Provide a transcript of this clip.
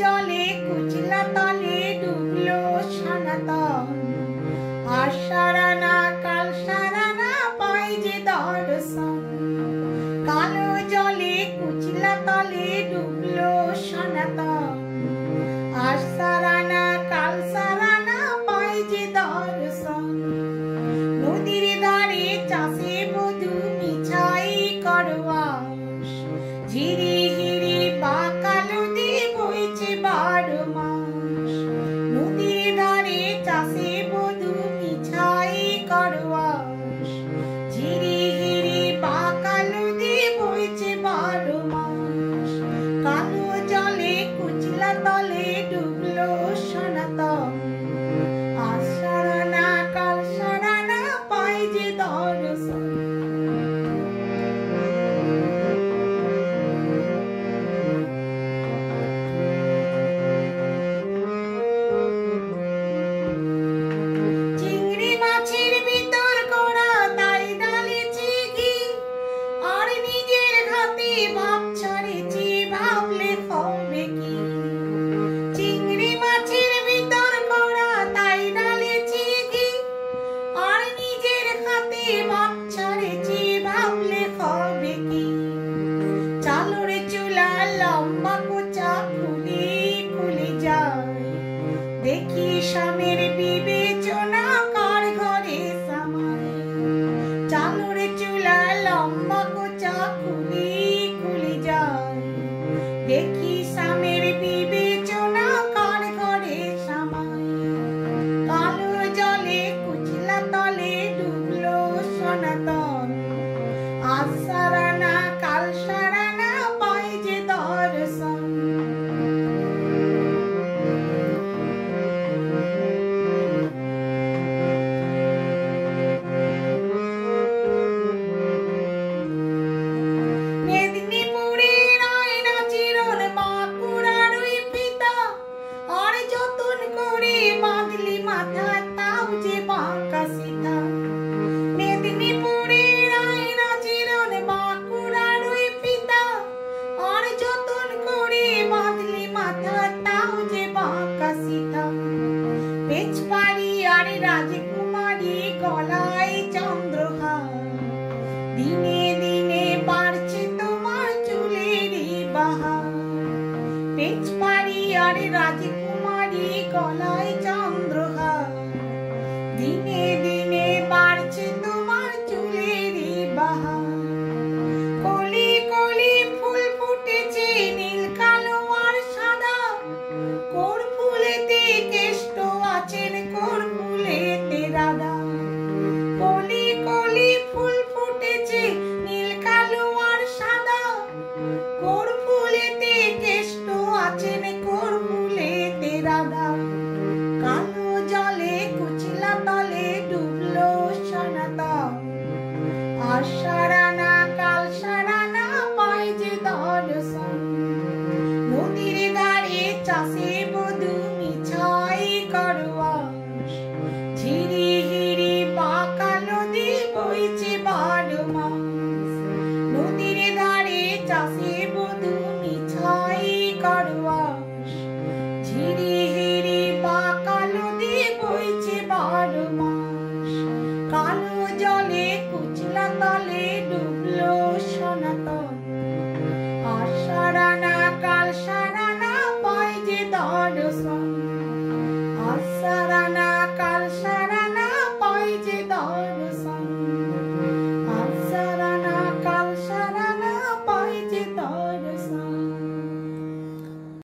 জলে কুচলা তলে ডুবলো সনাতন। আজ সারা না কাল সারা না পাই যে দর্শন। কালো জলে কুচলা তলে ডুবলো সনাতন। আজ সারা না কাল সারা না পাই যে দর্শন। নদীর ধারে চাষে বধূ মিছাই করবাস। ঝিরি হিরি বাঁকা নদী বইছে 12 মাস। নদীর ধারে চাষে বধূ মিছাই করবাস। ঝিরি হিরি বাঁকা নদী বইছে 12 মাস। কালো জলে কুচলা তলে ডুবলো সনাতন। আজ সারা না কাল সারা না পাই যে দর্শন। চিংড়ি মাছের ভিতর করা তাই ডালেছি ঘি। আর নিজের ঘাতে ভাব ছাড়েছি, ভাবলে হবে কি। চিংড়ি মাছের ভিতর করা তাই ডালেছি ঘি। আর নিজের ঘাতে ভাব ছাড়েছি, ভাবলে হবে কি। চালুর চুলা লম্বা কোচা খুলে খুলে যায়। দেখি স্বামীর বিবেচনা কার ঘরে সামায়। চালুর চুলা লম্বা কোচা খুলে খুলে যায়। দেখি স্বামীর বিবেচনা কার ঘরে সামায়। কালো জলে কুচলা তলে ডুবলো সনাতন। আজ সারা না কাল সারা না পাই যে দর্শন। মেদিনীপুরের আয়না চিরন বাঁকুড়ার ওই ফিতা। আর যতন করে বাঁধলি মাথা তাও যে বাঁকা সিধা। মেদিনীপুরের আয়না চিরন বাঁকুড়ার ওই ফিতা। আর যতন করে বাঁধলি মাথা তাও যে বাঁকা সিধা। পেচপাড়ি আর রাজকুমারী গলায় চন্দ্রহার। দিনে দিনে বাড়ছে তোমার চুলেরই বাহার। পেচপাড়ি আর রাজকুমারী গলায় চন্দ্রহার। দিনে দিনে বাড়ছে তোমার চুলেরই বাহার। কলি কলি ফুল ফুটেছে নীল কালো আর সাদা। কোর ফুলেতে কেষ্ট আছেন, কোর ফুলেতে রাধা। কলি কলি ফুল ফুটেছে নীল কালো আর সাদা। কোর ফুলেতে কেষ্ট আছেন, কোর ফুলেতে রাধা। কালো জলে কুচলা তলে ডুবলো সনাতন। আজ সারা না কাল সারা না পাই যে দর্শন। নদীর ধারে চাষে বধূ মিছাই করবাস। ঝিরি হিরি বাঁকা নদী বইছে 12 মাস। নদীর ধারে চাষে বধূ মিছাই করবাস। ঝিরি হিরি বাঁকা নদী বইছে 12 মাস। কালো জলে কুচলা তলে ডুবলো সনাতন। আজ সারা না কাল সারা না পাই যে দর্শন। আজ সারা না কাল সারা